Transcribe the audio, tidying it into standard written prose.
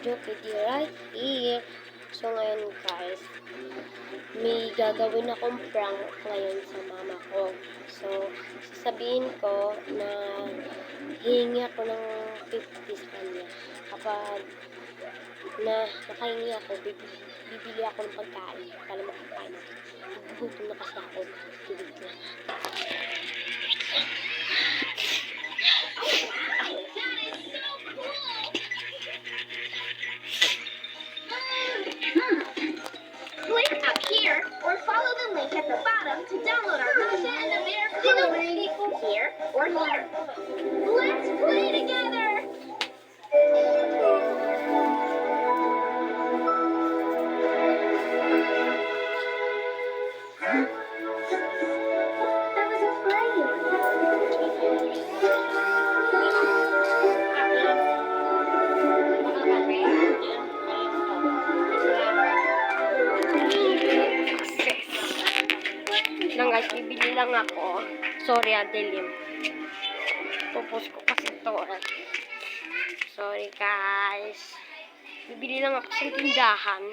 Jokity right here. So ngayon guys, may gagawin akong prank ngayon sa mama ko. So, sasabihin ko na hihingi ako ng 50 sa kanya. Kapag nakahingi ako, bibili ako ng pagkain para makakain ako. Gugutom na kasi ako. Tubig na. Click up here or follow the link at the bottom to download our Russia and the Bear coloring here or here. Let's play together! That was a Lang guys, bibili lang ako. Sorry, dilim. Pupus ko kasi ito. Sorry guys. Bibili lang ako sa tindahan.